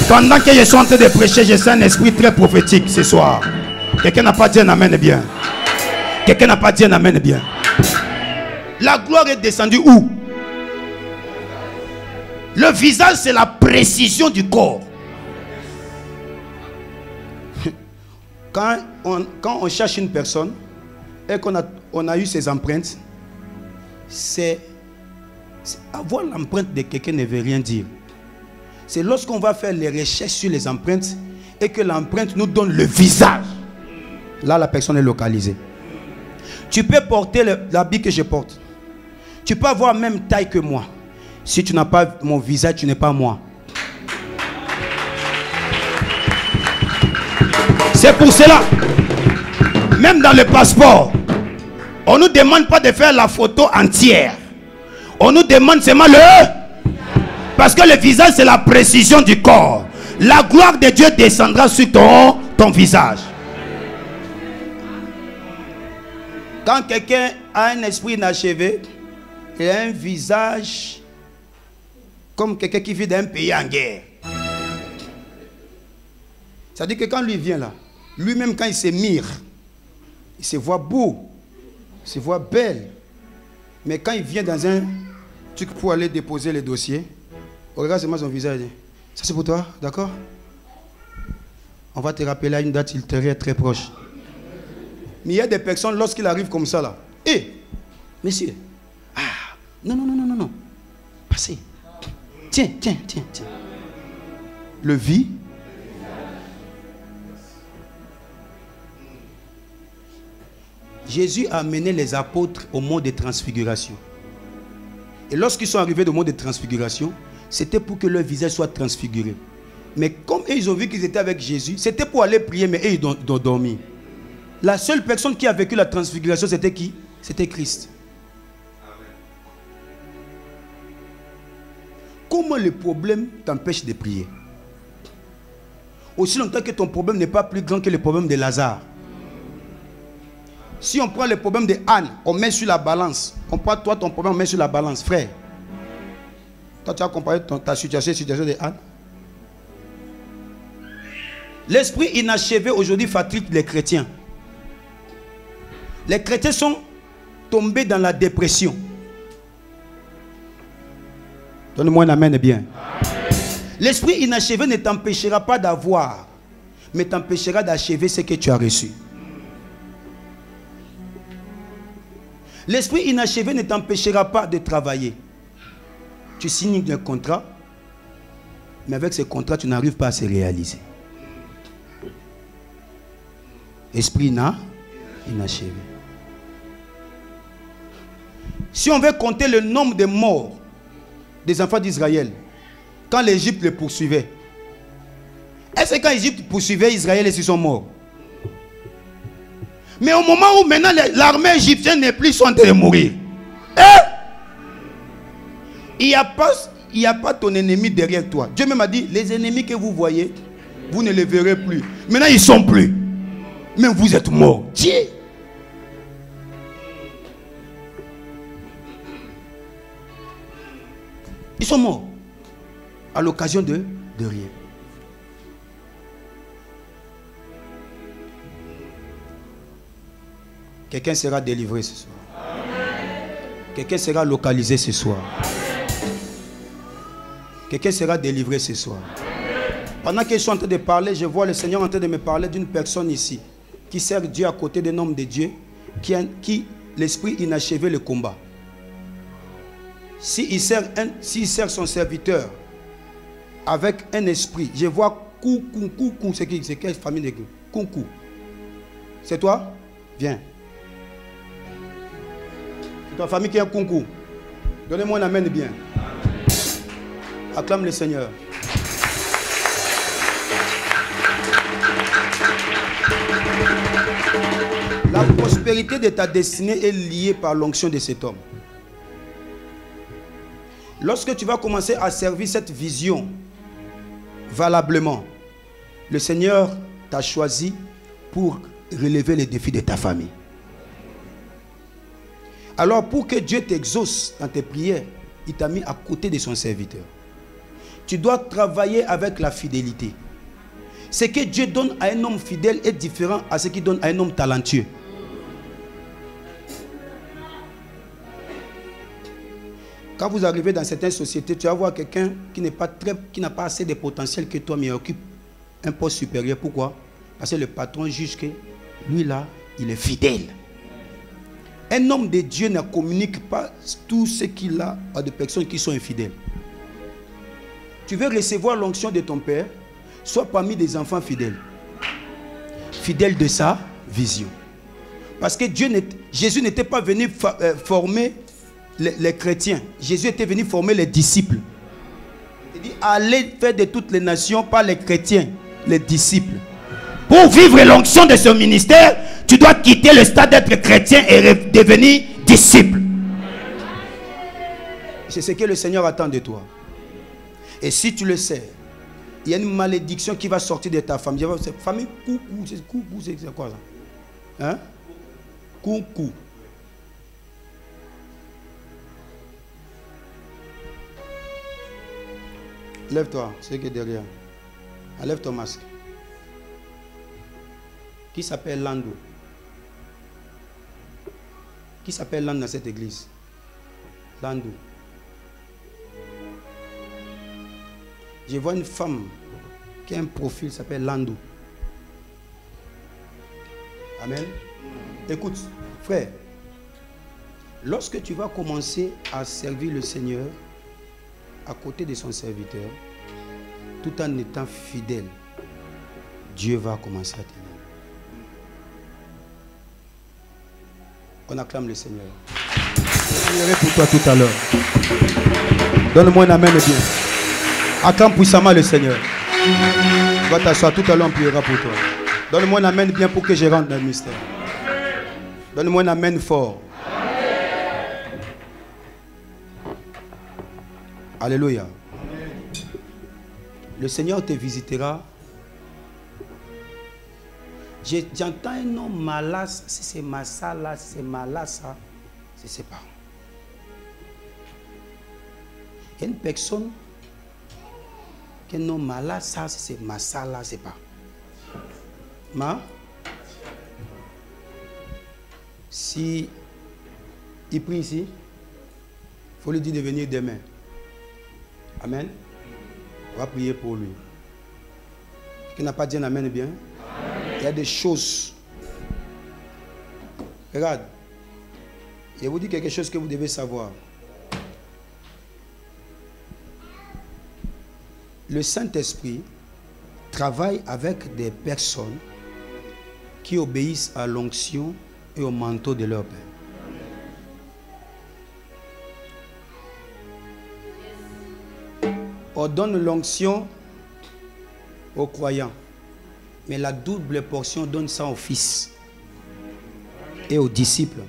Pendant que je suis en train de prêcher, je sens un esprit très prophétique ce soir. Quelqu'un n'a pas dit un amen bien? Quelqu'un n'a pas dit un amen bien? La gloire est descendue où? Le visage, c'est la précision du corps. Quand on cherche une personne et qu'on a eu ses empreintes, avoir l'empreinte de quelqu'un ne veut rien dire. C'est lorsqu'on va faire les recherches sur les empreintes et que l'empreinte nous donne le visage. Là, la personne est localisée. Tu peux porter l'habit que je porte. Tu peux avoir la même taille que moi. Si tu n'as pas mon visage, tu n'es pas moi. C'est pour cela, même dans le passeport, on ne nous demande pas de faire la photo entière. On nous demande seulement parce que le visage, c'est la précision du corps. La gloire de Dieu descendra sur ton visage. Quand quelqu'un a un esprit inachevé, il a un visage comme quelqu'un qui vit d'un pays en guerre. C'est-à-dire que quand lui vient là, lui-même quand il se mire, il se voit beau, il se voit belle. Mais quand il vient dans un truc pour aller déposer les dossiers, on regarde seulement son visage. Ça c'est pour toi, d'accord? On va te rappeler à une date ultérieure très proche. Mais il y a des personnes, lorsqu'il arrive comme ça, là. Hé, monsieur. Ah, non. Passez. Tiens. Le vit. Jésus a amené les apôtres au mont de transfiguration. Et lorsqu'ils sont arrivés au mont de transfiguration, c'était pour que leur visage soit transfiguré. Mais comme ils ont vu qu'ils étaient avec Jésus, c'était pour aller prier, mais ils ont dormi. La seule personne qui a vécu la transfiguration, c'était qui? C'était Christ. Comment le problème t'empêche de prier? Aussi longtemps que ton problème n'est pas plus grand que le problème de Lazare. Si on prend le problème de Anne, on met sur la balance. On prend toi, ton problème, on met sur la balance, frère. Toi, tu as comparé ta situation de Anne. L'esprit inachevé aujourd'hui fatigue les chrétiens. Les chrétiens sont tombés dans la dépression. Donne-moi un amen bien. L'esprit inachevé ne t'empêchera pas d'avoir, mais t'empêchera d'achever ce que tu as reçu. L'esprit inachevé ne t'empêchera pas de travailler. Tu signes un contrat, mais avec ce contrat, tu n'arrives pas à se réaliser. Esprit inachevé. Si on veut compter le nombre de morts des enfants d'Israël, quand l'Égypte les poursuivait, est-ce que quand l'Égypte poursuivait Israël, ils sont morts? Mais au moment où maintenant l'armée égyptienne n'est plus en train de mourir, il n'y a pas ton ennemi derrière toi. Dieu même a dit, les ennemis que vous voyez, vous ne les verrez plus. Maintenant ils ne sont plus. Mais vous êtes morts. Dieu. Ils sont morts. À l'occasion de rien. Quelqu'un sera délivré ce soir. Quelqu'un sera localisé ce soir. Quelqu'un sera délivré ce soir. Pendant que je suis en train de parler, je vois le Seigneur en train de me parler d'une personne ici qui sert Dieu à côté d'un homme de Dieu qui l'esprit inachevé le combat. S'il sert son serviteur avec un esprit, je vois Koukou, c'est qui? C'est quelle famille de Koukou? C'est toi? Viens. C'est ta famille qui est Koukou. Donnez-moi un amen bien. Acclame le Seigneur. La prospérité de ta destinée est liée par l'onction de cet homme. Lorsque tu vas commencer à servir cette vision valablement, le Seigneur t'a choisi pour relever les défis de ta famille. Alors pour que Dieu t'exauce dans tes prières, il t'a mis à côté de son serviteur. Tu dois travailler avec la fidélité. Ce que Dieu donne à un homme fidèle est différent à ce qu'il donne à un homme talentueux. Quand vous arrivez dans certaines sociétés, tu vas voir quelqu'un qui n'a pas assez de potentiel que toi, mais occupe un poste supérieur. Pourquoi? Parce que le patron juge que lui là, il est fidèle. Un homme de Dieu ne communique pas tout ce qu'il a à des personnes qui sont infidèles. Tu veux recevoir l'onction de ton Père, sois parmi des enfants fidèles. Fidèles de sa vision. Parce que Jésus n'était pas venu former les chrétiens. Jésus était venu former les disciples. Il dit, allez faire de toutes les nations, pas les chrétiens, les disciples. Pour vivre l'onction de ce ministère, tu dois quitter le stade d'être chrétien et devenir disciple. C'est ce que le Seigneur attend de toi. Et si tu le sais, il y a une malédiction qui va sortir de ta famille. Cette famille, coucou, c'est quoi ça? Hein? Coucou. Lève-toi, c'est que derrière. Enlève ton masque. Qui s'appelle Lando? Qui s'appelle Lando dans cette église? Lando. Je vois une femme qui a un profil qui s'appelle Lando. Amen. Écoute, frère, lorsque tu vas commencer à servir le Seigneur à côté de son serviteur, tout en étant fidèle, Dieu va commencer à t'aider. On acclame le Seigneur. Je prierai pour toi tout à l'heure. Donne-moi un amen bien. Acclame puissamment le Seigneur. Tu vas t'asseoir tout à l'heure, on priera pour toi. Donne-moi un amen bien pour que je rentre dans le mystère. Donne-moi un amen fort. Alléluia. Le Seigneur te visitera. J'entends un nom Malas, si c'est Masala, si c'est Malasa, je ne sais pas. Il y a une personne qui a un nom Malasa, si c'est Masala, je ne sais pas. Si il prie ici, il faut lui dire de venir demain. Amen. On va prier pour lui. Qui n'a pas dit un amen bien? Il y a des choses. Regarde. Je vous dis quelque chose que vous devez savoir. Le Saint-Esprit travaille avec des personnes qui obéissent à l'onction et au manteau de leur Père. On donne l'onction aux croyants, mais la double portion donne ça aux fils et aux disciples.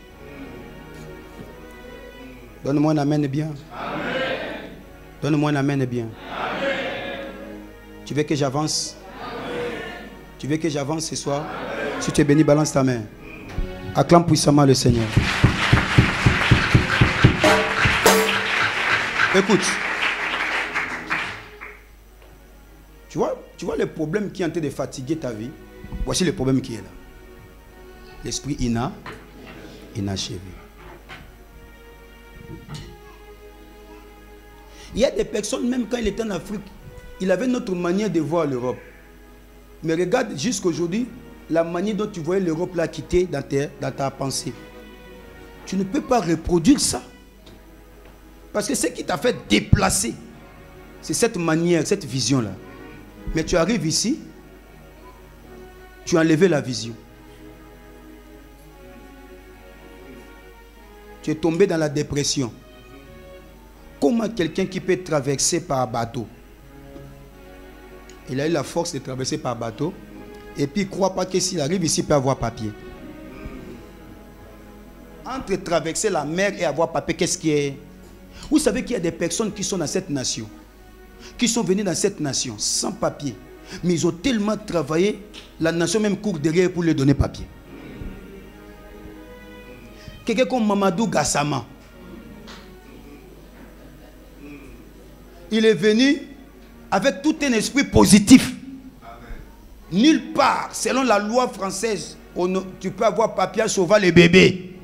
Donne-moi un amen bien. Donne-moi un amen bien. Tu veux que j'avance? Tu veux que j'avance ce soir? Si tu es béni, balance ta main. Acclame puissamment le Seigneur. Écoute. Tu vois le problème qui est en train de fatiguer ta vie? Voici le problème qui est là. L'esprit inachevé. Il y a des personnes, même quand il était en Afrique, il avait notre manière de voir l'Europe. Mais regarde jusqu'aujourd'hui, la manière dont tu voyais l'Europe là quitter dans ta pensée. Tu ne peux pas reproduire ça. Parce que ce qui t'a fait déplacer, c'est cette manière, cette vision-là. Mais tu arrives ici, tu as enlevé la vision. Tu es tombé dans la dépression. Comment quelqu'un qui peut traverser par bateau? Il a eu la force de traverser par bateau. Et puis il ne croit pas que s'il arrive ici, il peut avoir papier. Entre traverser la mer et avoir papier, qu'est-ce qui est? Vous savez qu'il y a des personnes qui sont dans cette nation, qui sont venues dans cette nation sans papier. Mais ils ont tellement travaillé, la nation même court derrière pour leur donner papier. Quelqu'un comme Mamadou Gassama. Il est venu avec tout un esprit positif. Nulle part, selon la loi française, tu peux avoir papier à sauver les bébés.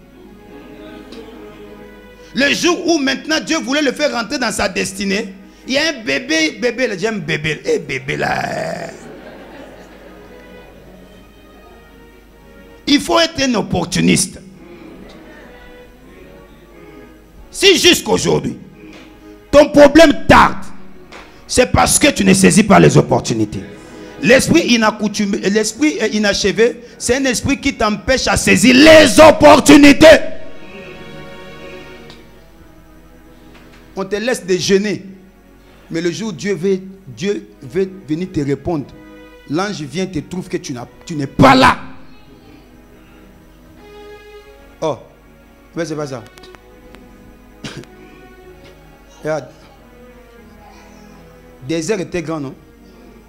Le jour où maintenant Dieu voulait le faire rentrer dans sa destinée, il y a un bébé, j'aime bébé, et bébé là. Il faut être un opportuniste. Si jusqu'aujourd'hui, ton problème tarde, c'est parce que tu ne saisis pas les opportunités. L'esprit inaccoutumé, l'esprit inachevé, c'est un esprit qui t'empêche à saisir les opportunités. On te laisse déjeuner. Mais le jour où Dieu veut venir te répondre, l'ange vient te trouve que tu n'es pas là. Oh, mais c'est pas ça. Regarde. Le désert était grand, non?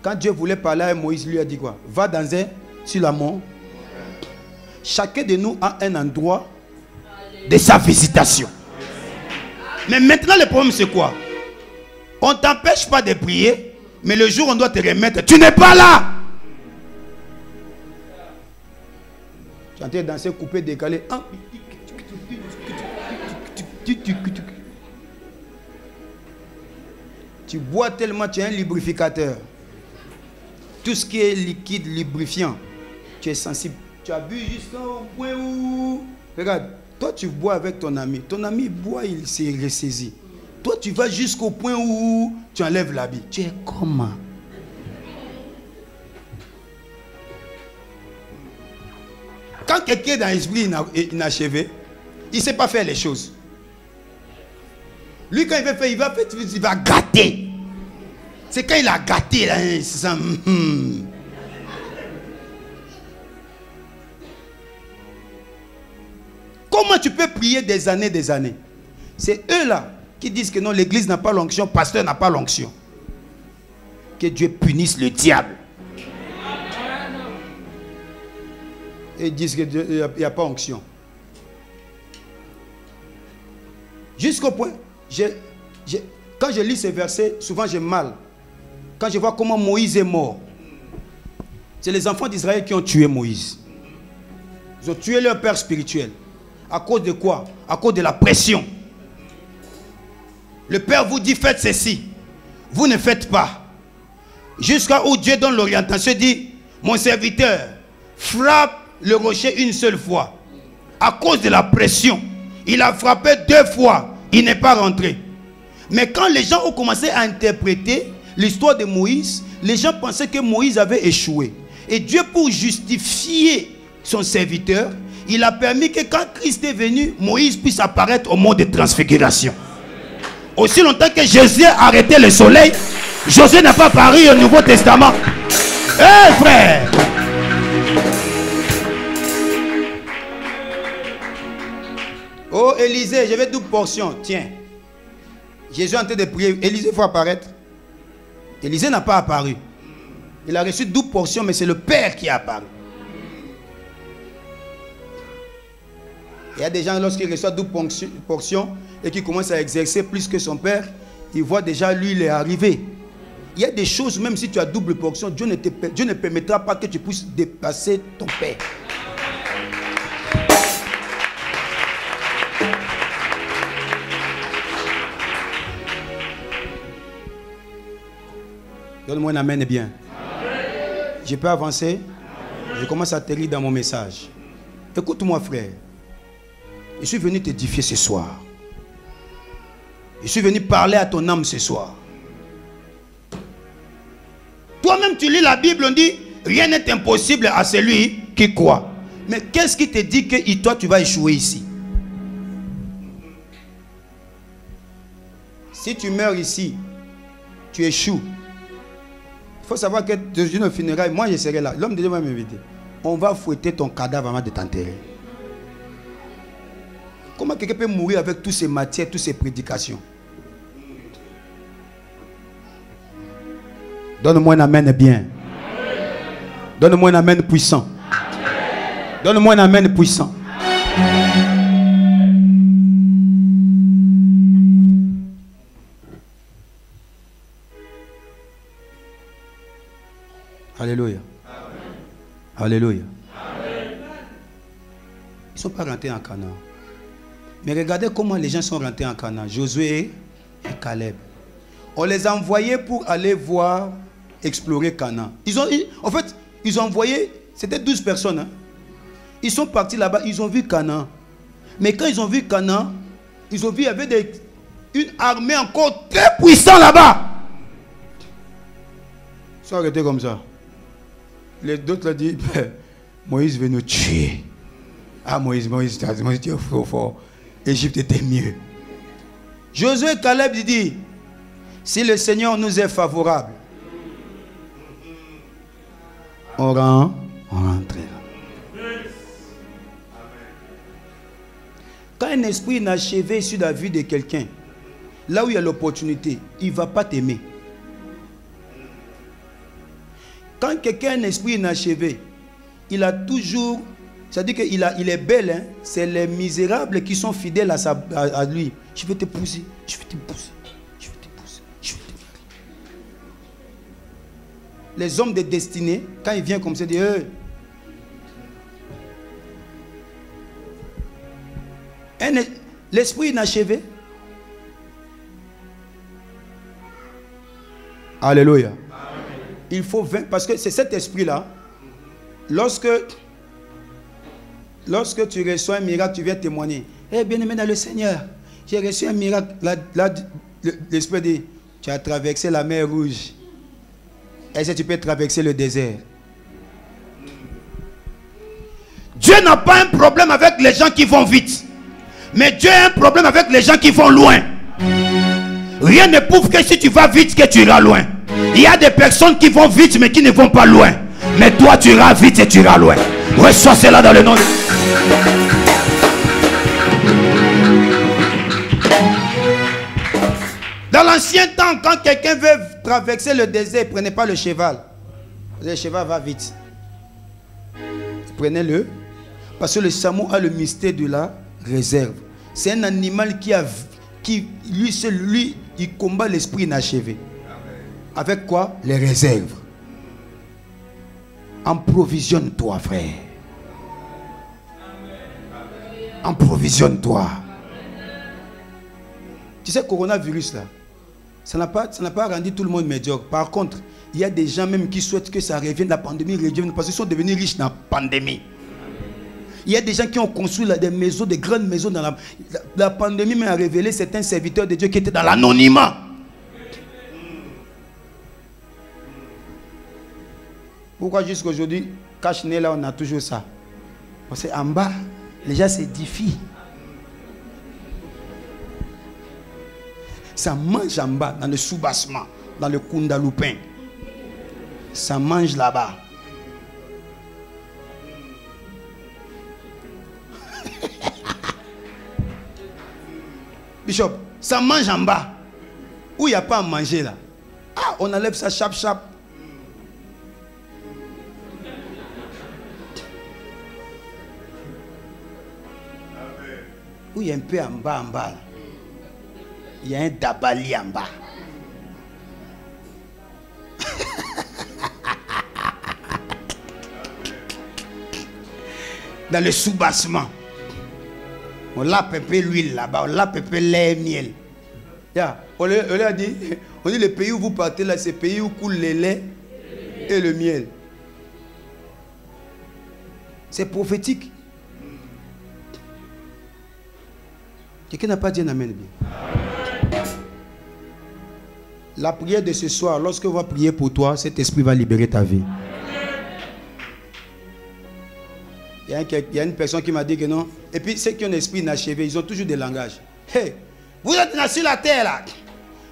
Quand Dieu voulait parler à Moïse, lui a dit quoi? Va dans sur la mort. Chacun de nous a un endroit de sa visitation. Mais maintenant, le problème, c'est quoi? On ne t'empêche pas de prier, mais le jour où on doit te remettre, tu n'es pas là. Tu es en train de danser, couper, décaler. Tu bois tellement, tu es un lubrificateur. Tout ce qui est liquide, lubrifiant, tu es sensible. Tu as bu jusqu'au point où... Regarde, toi tu bois avec ton ami. Ton ami boit, il s'est ressaisi. Toi tu vas jusqu'au point où tu enlèves l'habit. Tu es comment? Quand quelqu'un est dans l'esprit inachevé, il ne sait pas faire les choses. Lui, quand il va faire, il va gâter. C'est quand il a gâté, là, c'est ça. Comment tu peux prier des années, des années? C'est eux-là qui disent que non, l'église n'a pas l'onction, le pasteur n'a pas l'onction. Que Dieu punisse le diable. Et ils disent qu'il n'y a pas onction. Jusqu'au point, quand je lis ces versets, souvent j'ai mal. Quand je vois comment Moïse est mort. C'est les enfants d'Israël qui ont tué Moïse. Ils ont tué leur père spirituel. À cause de quoi? À cause de la pression. Le père vous dit faites ceci. Vous ne faites pas. Jusqu'à où Dieu donne l'orientation, dit mon serviteur frappe le rocher une seule fois. À cause de la pression, il a frappé 2 fois. Il n'est pas rentré. Mais quand les gens ont commencé à interpréter l'histoire de Moïse, les gens pensaient que Moïse avait échoué. Et Dieu, pour justifier son serviteur, il a permis que quand Christ est venu, Moïse puisse apparaître au mont de transfiguration. Aussi longtemps que Jésus a arrêté le soleil, Josué n'a pas apparu au Nouveau Testament. Hé frère! Oh Élisée, je vais double portion. Tiens. Jésus est en train de prier. Élisée, il faut apparaître. Élisée n'a pas apparu. Il a reçu double portion, mais c'est le Père qui a apparu. Il y a des gens, lorsqu'ils reçoivent double portion et qui commencent à exercer plus que son Père, ils voient déjà lui, il est arrivé. Il y a des choses, même si tu as double portion, Dieu ne permettra pas que tu puisses dépasser ton Père. Donne-moi un amen et bien. Je peux avancer? Je commence à atterrir dans mon message. Écoute-moi frère. Je suis venu t'édifier ce soir. Je suis venu parler à ton âme ce soir. Toi-même tu lis la Bible, on dit rien n'est impossible à celui qui croit. Mais qu'est-ce qui te dit que toi tu vas échouer ici? Si tu meurs ici, tu échoues. Il faut savoir que dans une funéraille, moi je serai là. L'homme de Dieu va m'inviter. On va fouetter ton cadavre avant de t'enterrer. Comment quelqu'un peut mourir avec toutes ces matières, toutes ces prédications? Donne-moi un amen bien. Donne-moi un amen puissant. Donne-moi un amen puissant. Alléluia. Alléluia. Ils ne sont pas rentrés en Canaan. Mais regardez comment les gens sont rentrés en Canaan. Josué et Caleb. On les a envoyés pour aller voir, explorer Canaan. En fait, ils ont envoyé, c'était 12 personnes. Hein. Ils sont partis là-bas, ils ont vu Canaan. Mais quand ils ont vu Canaan, ils ont vu qu'il y avait une armée encore très puissante là-bas. Ils sont arrêtés comme ça. Les d'autres ont dit, Moïse veut nous tuer. Ah Moïse, tu es fort. Égypte était mieux. Josué et Caleb dit, si le Seigneur nous est favorable, on rentrera. Quand un esprit inachevé sur la vie de quelqu'un, là où il y a l'opportunité, il ne va pas t'aimer. Quand quelqu'un a un esprit inachevé, il a toujours, c'est-à-dire qu'il est bel, hein? C'est les misérables qui sont fidèles à lui. Je vais te pousser, je vais te pousser, je vais te pousser, je vais te pousser. Les hommes de destinée, quand ils viennent comme ça, ils disent, l'esprit inachevé. Alléluia. Il faut 20, parce que c'est cet esprit-là, lorsque Lorsque tu reçois un miracle, tu viens témoigner. Eh bien aimé dans le Seigneur, j'ai reçu un miracle. Là, l'Esprit dit, tu as traversé la mer Rouge. Est-ce que tu peux traverser le désert? Dieu n'a pas un problème avec les gens qui vont vite. Mais Dieu a un problème avec les gens qui vont loin. Rien ne prouve que si tu vas vite que tu iras loin. Il y a des personnes qui vont vite mais qui ne vont pas loin. Mais toi tu iras vite et tu iras loin. Reçois cela dans le nom de... Dans l'ancien temps, quand quelqu'un veut traverser le désert, il ne prenait pas le cheval. Le cheval va vite. Prenez-le. Parce que le chameau a le mystère de la réserve. C'est un animal lui, il combat l'esprit inachevé. Avec quoi? Les réserves. Approvisionne-toi, frère. Approvisionne-toi. Tu sais, coronavirus là, ça n'a pas rendu tout le monde médiocre. Par contre, il y a des gens même qui souhaitent que ça revienne, la pandémie revienne, parce qu'ils sont devenus riches dans la pandémie. Il y a des gens qui ont construit des maisons, des grandes maisons dans la pandémie, mais a révélé certains serviteurs de Dieu qui étaient dans l'anonymat. Pourquoi jusqu'à aujourd'hui, cache-nez là, on a toujours ça? Parce qu'en bas, les gens s'édifient. Ça mange en bas, dans le soubassement, dans le Kundaloupin. Ça mange là-bas. Bishop, ça mange en bas. Où il n'y a pas à manger là. Ah, on enlève ça chap chap. Où il y a un peu en bas là. Il y a un dabali en bas. Dans le soubassement. On l'a pépé l'huile là-bas, on l'a pépé lait miel. Yeah. On a dit, le pays où vous partez là, c'est le pays où coule le lait et le miel. C'est prophétique. Quelqu'un n'a pas dit un amen bien. La prière de ce soir, lorsque on va prier pour toi, cet esprit va libérer ta vie. Il y a une personne qui m'a dit que non. Et puis ceux qui ont un esprit inachevé, ils ont toujours des langages. Hey, vous êtes là sur la terre là.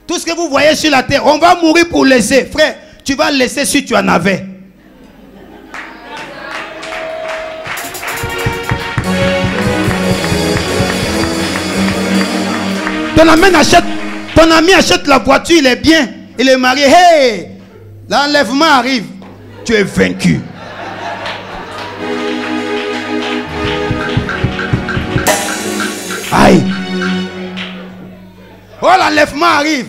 Tout ce que vous voyez sur la terre, on va mourir pour laisser. Frère, tu vas laisser si tu en avais. Ton ami achète la voiture, il est bien, il est marié. Hey, l'enlèvement arrive. Tu es vaincu. Aïe. Oh, l'enlèvement arrive.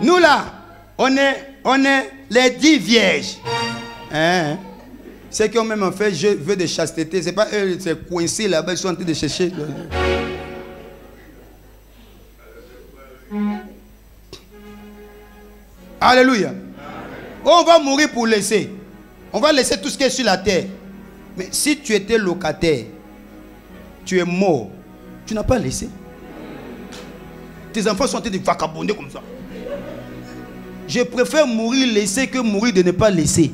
Nous là, on est les 10 vierges. Ceux qui ont même fait vœu de chasteté, c'est pas eux, c'est coincé là-bas, ils sont en train de chercher. Alléluia. On va mourir pour laisser. On va laisser tout ce qui est sur la terre. Mais si tu étais locataire, tu es mort, tu n'as pas laissé. Tes enfants sont en train de vagabonder comme ça. Je préfère mourir laissé que mourir de ne pas laisser.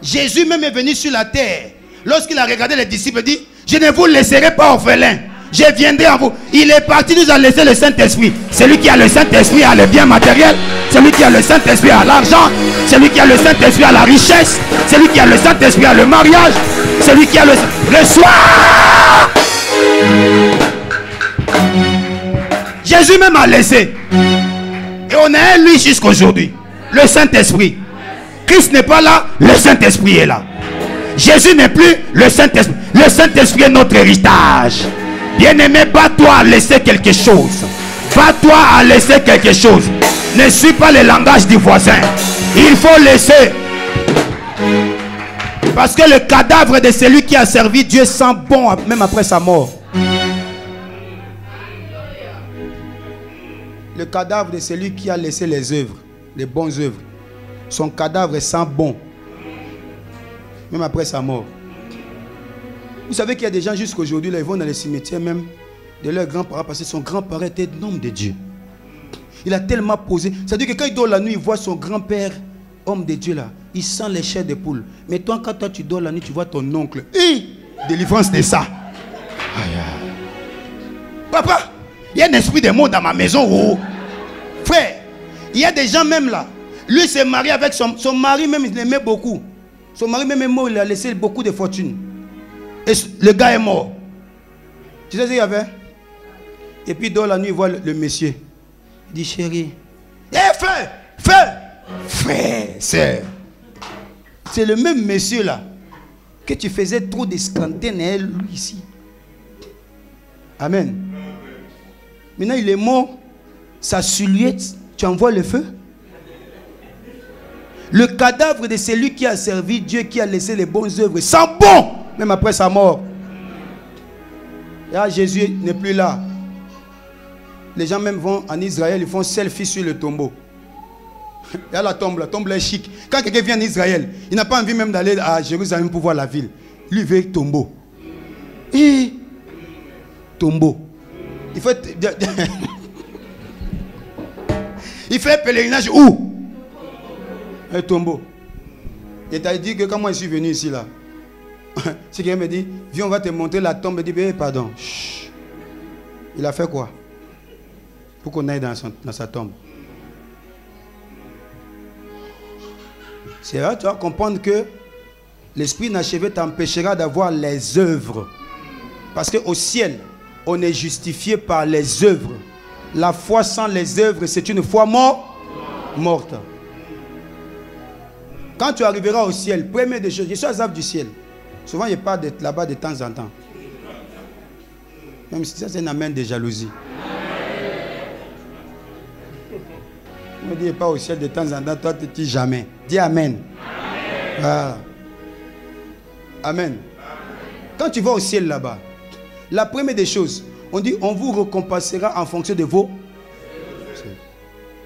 Jésus même est venu sur la terre. Lorsqu'il a regardé les disciples, il dit, je ne vous laisserai pas orphelins. Je viendrai en vous. Il est parti, nous a laissé le Saint-Esprit. Celui qui a le Saint-Esprit a le bien matériel. Celui qui a le Saint-Esprit a l'argent. Celui qui a le Saint-Esprit a la richesse. Celui qui a le Saint-Esprit a le mariage. Celui qui a le soir. Jésus même a laissé. Et on a lui jusqu'aujourd'hui. Le Saint-Esprit. Christ n'est pas là, le Saint-Esprit est là. Jésus n'est plus le Saint-Esprit. Le Saint-Esprit est notre héritage. Bien-aimé, bats-toi à laisser quelque chose. Bats-toi à laisser quelque chose. Ne suis pas le langage du voisin. Il faut laisser. Parce que le cadavre de celui qui a servi Dieu sent bon même après sa mort. Le cadavre de celui qui a laissé les œuvres, les bonnes œuvres, son cadavre sent bon même après sa mort. Vous savez qu'il y a des gens jusqu'aujourd'hui, là, ils vont dans les cimetières même de leurs grands-parents parce que son grand-père était un homme de Dieu. Il a tellement posé. C'est-à-dire que quand il dort la nuit, il voit son grand-père, homme de Dieu là. Il sent les chairs de poule. Mais toi, quand toi tu dors la nuit, tu vois ton oncle. Délivrance de ça. Aïe, aïe. Papa, il y a un esprit de mort dans ma maison. Oh. Frère, il y a des gens même là. Lui s'est marié avec son mari même, il l'aimait beaucoup. Son mari même est mort, il a laissé beaucoup de fortune. Et le gars est mort. Tu sais ce qu'il y avait? Et puis dans la nuit, il voit le monsieur. Il dit, chérie, frère, c'est le même monsieur là que tu faisais trop de scandales lui ici. Amen. Maintenant il est mort, sa silhouette, tu envoies le feu. Le cadavre de celui qui a servi Dieu, qui a laissé les bonnes œuvres, sent bon, même après sa mort. Et là, Jésus n'est plus là. Les gens même vont en Israël, ils font selfie sur le tombeau. Il y a la tombe est chic. Quand quelqu'un vient en Israël, il n'a pas envie même d'aller à Jérusalem pour voir la ville. Lui, il veut tombeau. Et tombeau. Il fait il fait pèlerinage où? Un tombeau. Et tu as dit que quand moi je suis venu ici là, si quelqu'un me dit, viens on va te montrer la tombe, il dit, pardon. Chut. Il a fait quoi? Pour qu'on aille dans sa tombe. C'est vrai, tu vas comprendre que l'esprit inachevé t'empêchera d'avoir les œuvres. Parce qu'au ciel, on est justifié par les œuvres. La foi sans les œuvres, c'est une foi morte. Quand tu arriveras au ciel, première des choses, je suis à Zaf du ciel. Souvent, je pars là-bas de temps en temps. Même si ça, c'est un amen de jalousie. Ne dis pas au ciel de temps en temps, toi tu dis jamais. Dis amen. Ah. Amen. Quand tu vas au ciel là-bas, la première des choses, on dit on vous récompensera en fonction de vos.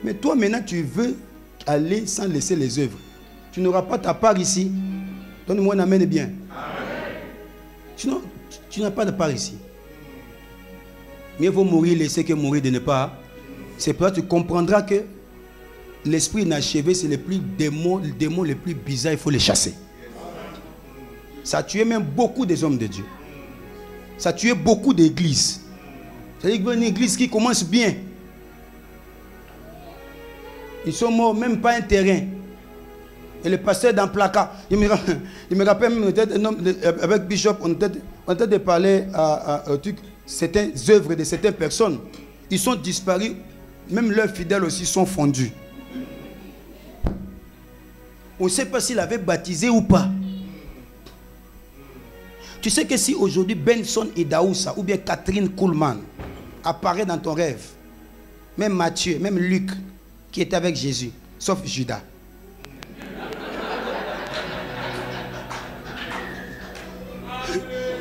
Mais toi maintenant tu veux aller sans laisser les œuvres. Tu n'auras pas ta part ici. Donne-moi un amen et bien. Sinon, tu n'as pas de part ici. Mieux vaut mourir, laisser que mourir de ne pas. C'est pour ça que tu comprendras que l'esprit inachevé, c'est le démon le plus bizarre, il faut les chasser. Ça a tué même beaucoup des hommes de Dieu. Ça a tué beaucoup d'églises. C'est-à-dire qu'il y a une église qui commence bien. Ils sont morts, même pas un terrain. Et le pasteur dans le placard, il me rappelle même, avec Bishop, on était de parler à certaines œuvres de certaines personnes. Ils sont disparus, même leurs fidèles aussi sont fondus. On ne sait pas s'il avait baptisé ou pas. Tu sais que si aujourd'hui Benson Idaoussa ou bien Catherine Kuhlman apparaît dans ton rêve, même Matthieu, même Luc, qui était avec Jésus, sauf Judas.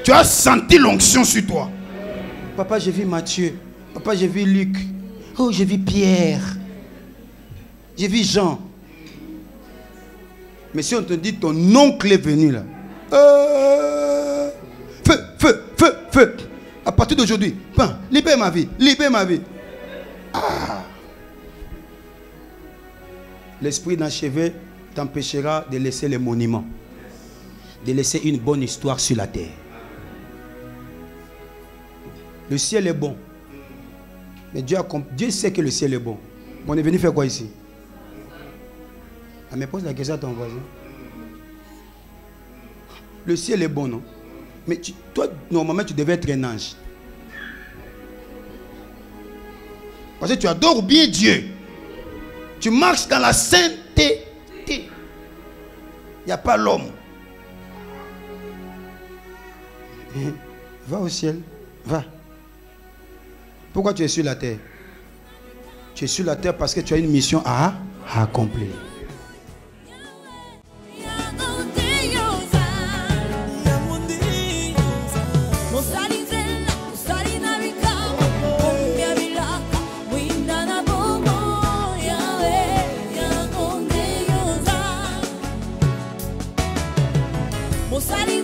Tu as senti l'onction sur toi. Papa, j'ai vu Matthieu. Papa, j'ai vu Luc. Oh, j'ai vu Pierre. J'ai vu Jean. Mais si on te dit ton oncle est venu là. Feu. À partir d'aujourd'hui, libère ma vie. Ah. L'esprit d'enchevé t'empêchera de laisser les monuments. De laisser une bonne histoire sur la terre. Le ciel est bon. Mais Dieu sait que le ciel est bon. On est venu faire quoi ici? Mais pose la question à ton voisin. Le ciel est bon, non? Mais toi, normalement, tu devais être un ange. Parce que tu adores bien Dieu. Tu marches dans la sainteté. Il n'y a pas l'homme. Va au ciel. Va. Pourquoi tu es sur la terre? Tu es sur la terre parce que tu as une mission à accomplir. Mo sali